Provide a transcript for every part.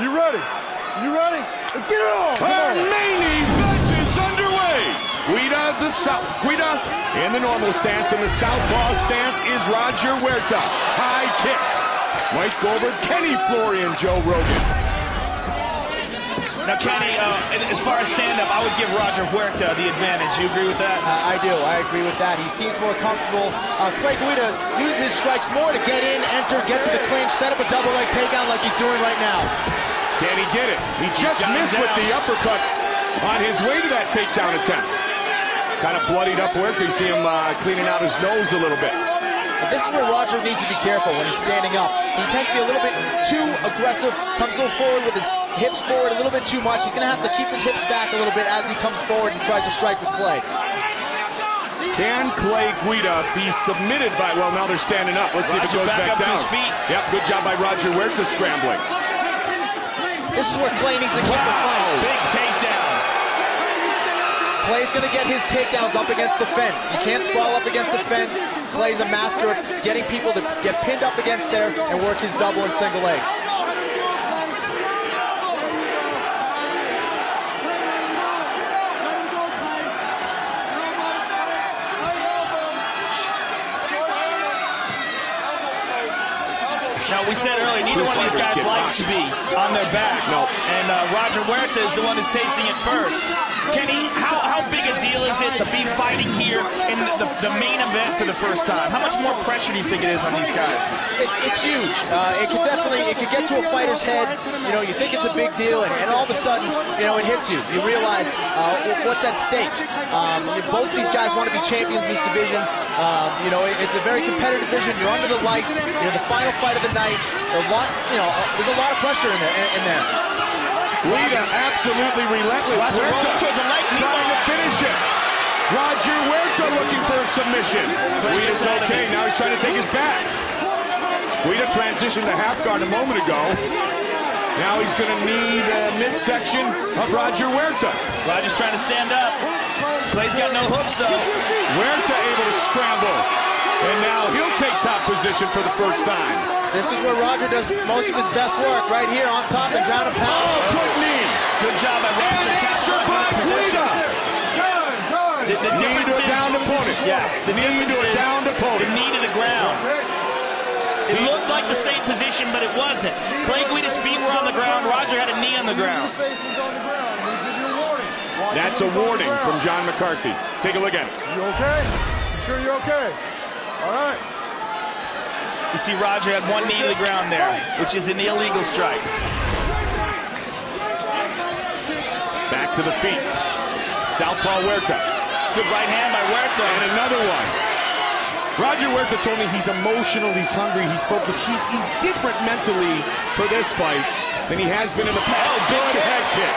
You ready? You ready? Let's get it on! Our main event is underway. Guida in the normal stance, and the southpaw stance is Roger Huerta. High kick. Mike Goldberg, Kenny Florian, Joe Rogan. Now, Kenny, as far as stand-up, I would give Roger Huerta the advantage. You agree with that? I do. I agree with that. He seems more comfortable. Clay Guida uses his strikes more to get in, enter, get to the clinch, set up a double leg takedown like he's doing right now. Can he get it? He just missed with the uppercut on his way to that takedown attempt. Kind of bloodied up Huerta. You see him cleaning out his nose a little bit. But this is where Roger needs to be careful when he's standing up. He tends to be a little bit too aggressive, comes a little forward with his hips forward a little bit too much. He's going to have to keep his hips back a little bit as he comes forward and tries to strike with Clay. Can Clay Guida be submitted by, well, now they're standing up. Let's see if it goes back down. To his feet. Yep, good job by Roger Huerta scrambling. This is where Clay needs to keep the fight. Big takedown. Clay's going to get his takedowns up against the fence. You can't sprawl up against the fence. Clay's a master of getting people to get pinned up against there and work his double and single legs. Now, we said earlier, neither one of these guys likes to be on their back. No. And Roger Huerta is the one who's tasting it first. Kenny, how big a deal is it to be fighting here in the main event for the first time? How much more pressure do you think it is on these guys? It's huge. It could get to a fighter's head. You know, you think it's a big deal, and all of a sudden, you know, it hits you. You realize what's at stake. Both of these guys want to be champions in this division. You know, it's a very competitive division. You're under the lights. You're the final fight of the night. There's a lot of pressure in there. Guida absolutely relentless. Huerta trying to finish it. Roger Huerta looking for a submission. Guida's okay. Now he's trying to take his back. Guida transitioned to half guard a moment ago. Now he's going to need a midsection of Roger Huerta. Roger's trying to stand up. Clay's got no hooks, though. Huerta able to scramble. And now he'll take top position for the first time. This is where Roger does most of his best work, right here on top and ground and pound. Oh, good knee. Good job by Roger. Captured by Guida. The knee to a downed opponent. Yes, the knee to a downed opponent. The knee to the ground. It looked like the same position, but it wasn't. Clay Guida's feet were on the ground. Roger had a knee on the ground. That's a warning from John McCarthy. Take a look at it. You okay? You sure you're okay? All right. You see Roger had one knee to the ground there, which is an illegal strike. Back to the feet. Southpaw Huerta. Good right hand by Huerta. And another one. Roger Huerta told me he's emotional, he's hungry, he's focused. He's different mentally for this fight than he has been in the past. Oh, good head kick.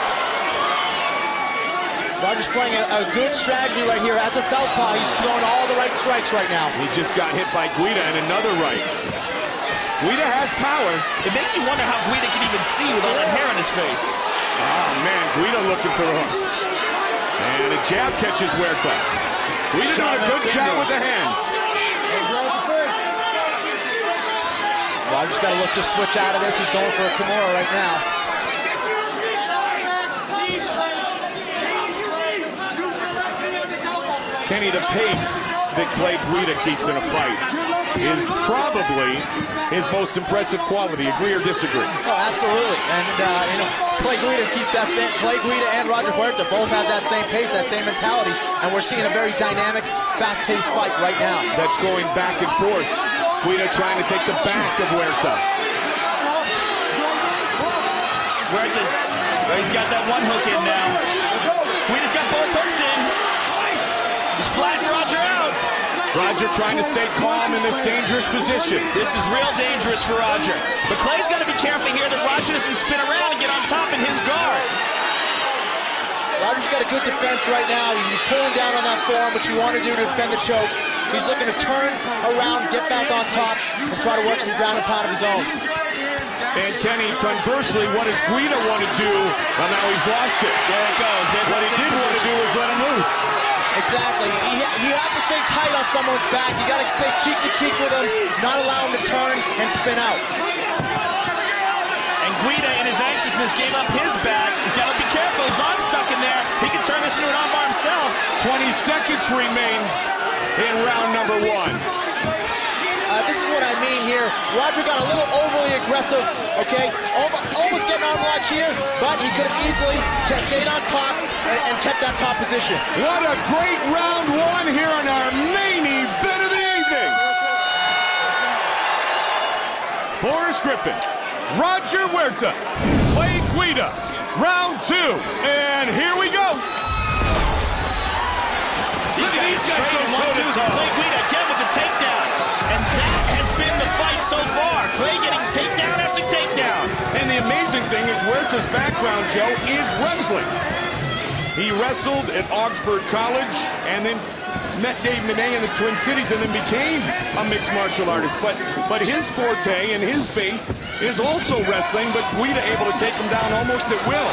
Roger's playing a good strategy right here. As a southpaw, he's throwing all the right strikes right now. He just got hit by Guida and another right. Guida has power. It makes you wonder how Guida can even see with all that hair on his face. Oh, man, Guida looking for the hook. And a jab catches Huerta. Guida doing a good job with the hands. Roger's got to look to switch out of this. He's going for a Kimura right now. Kenny, the pace that Clay Guida keeps in a fight is probably his most impressive quality. Agree or disagree? Oh, absolutely. And you know, Clay Guida keeps that same. Clay Guida and Roger Huerta both have that same pace, that same mentality, and we're seeing a very dynamic, fast-paced fight right now. That's going back and forth. Guida trying to take the back of Huerta. Huerta, he's got that one hook in now. Guida's got both hooks in. He's flattened Roger out. Roger trying to stay calm in this dangerous position. This is real dangerous for Roger. But Clay's got to be careful here that Roger doesn't spin around and get on top in his guard. Roger's got a good defense right now. He's pulling down on that forearm, which you want to do to defend the choke. He's looking to turn around, get back on top, and try to work some ground and pound of his own. And Kenny, conversely, what does Guida want to do? Well, now he's lost it. There it goes. What he did want to do is let him loose. Exactly. You have to stay tight on someone's back. You got to stay cheek to cheek with him, not allow him to turn and spin out. And Guida in his his anxiousness, gave up his back. He's got to be careful. His arm's stuck in there. He can turn this into an armbar himself. 20 seconds remains in round number 1. This is what I mean here. Roger got a little overly aggressive, okay? Almost getting arm lock here, but he could have easily stayed on top and kept that top position. What a great round 1 here in our main event of the evening. Forrest Griffin, Roger Huerta, Clay Guida, round 2, and here we go. Look at these guys go toe-to-toe. Clay Guida again with the takedown. And that has been the fight so far. Clay getting takedown after takedown. And the amazing thing is Huerta's background, Joe, is wrestling. He wrestled at Augsburg College and then met Dave Monet in the Twin Cities and then became a mixed martial artist. But his forte and his base is also wrestling, but Guida able to take him down almost at will.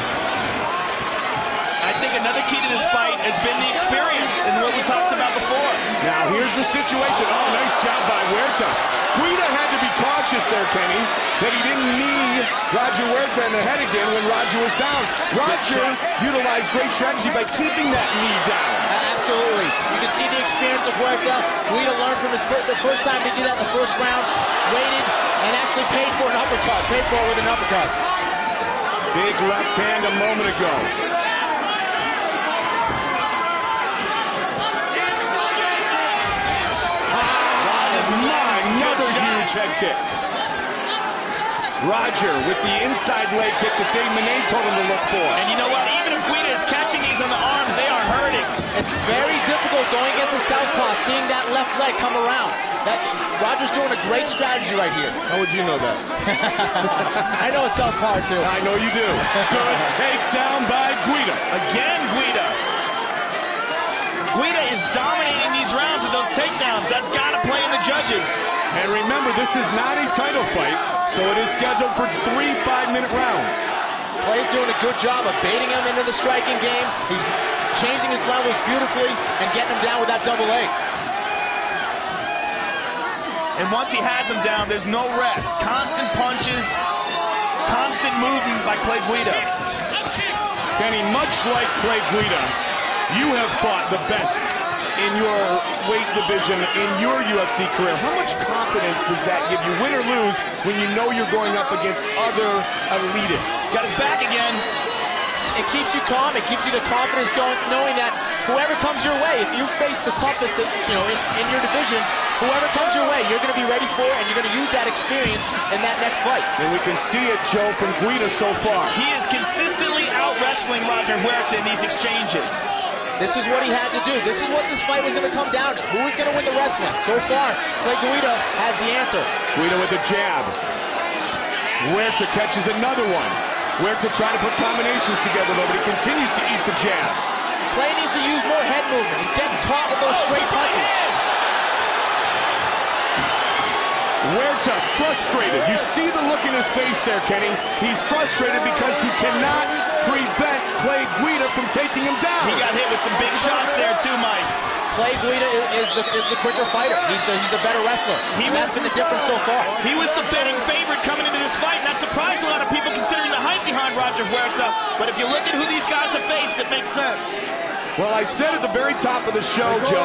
I think another key to this fight has been the experience and what we talked about before. Now here's the situation. Oh, nice job by Huerta. Guida had to be cautious there, Kenny, that he didn't knee Roger Huerta in the head again when Roger was down. Roger utilized great strategy by keeping that knee down. Absolutely. You can see the experience of Huerta. Guida learned from the first time they did that in the first round, waited, and actually paid for an uppercut. Paid for it with an uppercut. Big left hand a moment ago. Another huge head kick. Roger with the inside leg kick that Dave Monet told him to look for. And you know what? Even if Guida is catching these on the arms, they are hurting. It's very difficult going against a southpaw, seeing that left leg come around. Roger's doing a great strategy right here. How would you know that? I know a southpaw too. I know you do. Good takedown by Guida. Again, Guida. Guida is dominating these rounds with those takedowns. That's got to play in the judges. And remember, this is not a title fight, so it is scheduled for 3 5-minute rounds. Clay's doing a good job of baiting him into the striking game. He's changing his levels beautifully and getting him down with that double leg. And once he has him down, there's no rest. Constant punches, constant movement by Clay Guida. Kenny, much like Clay Guida, you have fought the best in your weight division in your UFC career. How much confidence does that give you, win or lose, when you know you're going up against other elitists? Got his back again. It keeps you calm. It keeps you the confidence going, knowing that whoever comes your way, if you face the toughest, in your division, whoever comes your way, you're going to be ready for it, and you're going to use that experience in that next fight. And we can see it, Joe, from Guida so far. He is consistently out-wrestling Roger Huerta in these exchanges. This is what he had to do. This is what this fight was going to come down to. Who is going to win the wrestling? So far, Clay Guida has the answer. Guida with the jab. Huerta catches another one. Huerta trying to put combinations together, though, but he continues to eat the jab. Clay needs to use more head movement. He's getting caught with those straight punches. Huerta frustrated. You see the look in his face there, Kenny. He's frustrated because he cannot prevent Clay Guida from taking him down. He got hit with some big shots there too, Mike. Clay Guida is the quicker fighter. He's the better wrestler. That's been the difference so far. He was the betting favorite coming into this fight, and that surprised a lot of people considering the hype behind Roger Huerta. But if you look at who these guys have faced, it makes sense. Well, I said at the very top of the show, Joe,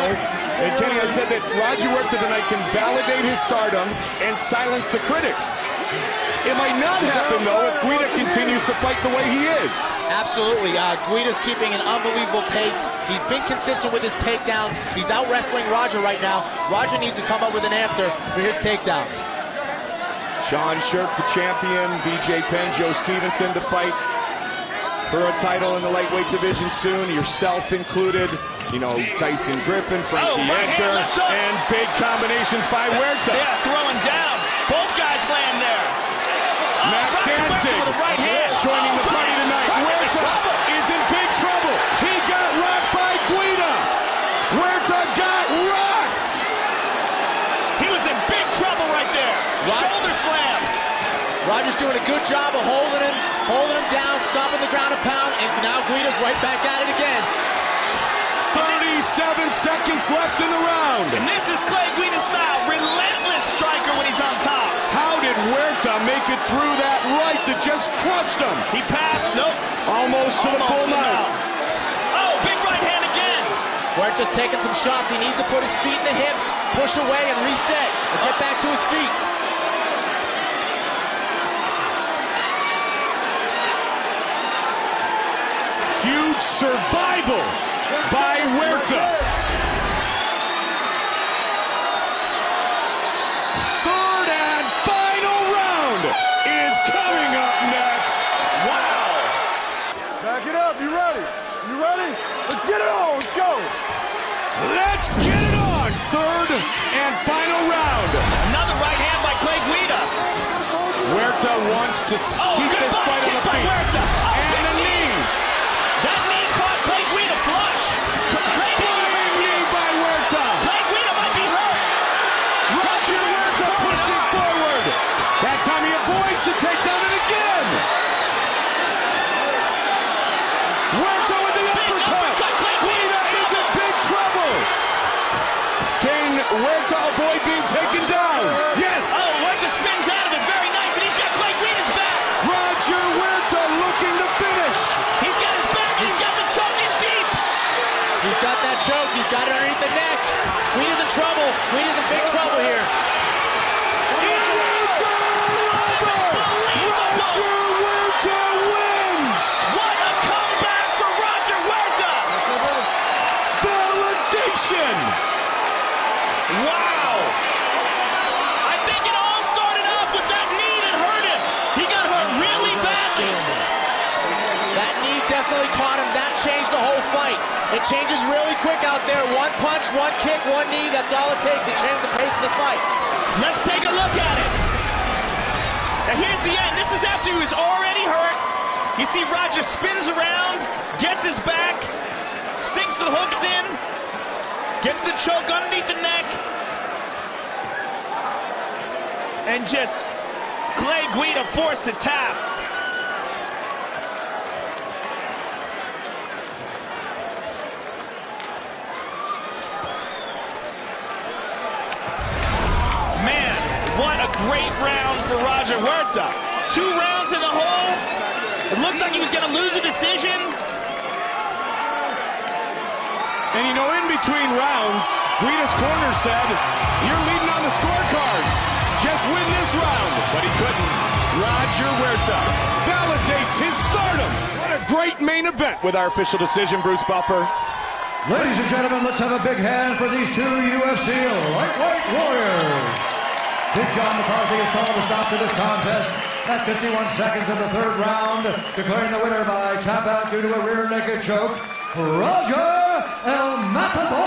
and Kenny, I said that Roger Huerta tonight can validate his stardom and silence the critics. It might not happen, though, if Guida continues to fight the way he is. Absolutely. Guida's keeping an unbelievable pace. He's been consistent with his takedowns. He's out-wrestling Roger right now. Roger needs to come up with an answer for his takedowns. Sean Shirk, the champion, BJ Penn, Joe Stevenson to fight for a title in the lightweight division soon, yourself included. You know, Tyson Griffin, Frankie Edgar, and big combinations by Huerta. Yeah, throwing down. Both guys land there. Matt Danzig with a right hand. joining the party tonight. Huerta is in big trouble. He got rocked by Guida. Huerta got rocked. He was in big trouble right there. Shoulder slams. Roger's doing a good job of holding him down, stopping the ground and pound, and now Guida's right back at it again. 37 seconds left in the round. And this is Clay Guida style, relentless striker when he's on top. How did Huerta make it through that right that just crushed him? He passed, nope. Almost to the full mount. Oh, big right hand again. Huerta's taking some shots. He needs to put his feet in the hips, push away and reset, and get back to his feet. Huge survival by Huerta. Third and final round is coming up next. Wow. Back it up. You ready? You ready? Let's get it on. Let's go. Let's get it on. Third and final round. Another right hand by Guida. Huerta wants to keep this fight on the feet. And a knee. That knee caught Guida flush. Flying knee by Huerta. Guida might be hurt. Roger Huerta pushing forward. That time he avoids the takedown and again. Huerta with the uppercut. Guida is in big trouble. Can Huerta avoid being taken down? Yes. Oh, Huerta spins out of it. Very nice. And he's got Guida's back. Roger Huerta looking to finish. He's got his back. He's got the choke in deep. He's got that choke. He's got it underneath the neck. Guida's in trouble. Guida's in big trouble here. It's over. Roger Huerta wins. What a comeback for Roger Huerta. Validation. Wow. I think it all started off with that knee that hurt him. He got hurt really badly. That knee definitely caught him. That changed the whole fight. It changes really quick out there. One punch, one kick, one knee. That's all it takes to change the pace of the fight. Let's take a look at it. And here's the end. This is after he was already hurt. You see Roger spins around, gets his back, sinks the hooks in, gets the choke underneath the neck, and just Guida forced to tap. Man, what a great round for Roger Huerta. 2 rounds in the hole. It looked like he was going to lose a decision. And you know, in between rounds, Guida's corner said, "You're leading on the scorecards. Just win this round." But he couldn't. Roger Huerta validates his stardom. What a great main event with our official decision, Bruce Buffer. Ladies and gentlemen, let's have a big hand for these two UFC lightweight warriors. Big John McCarthy is called to stop to this contest at 51 seconds of the third round, declaring the winner by tap out due to a rear naked choke, Roger El Matador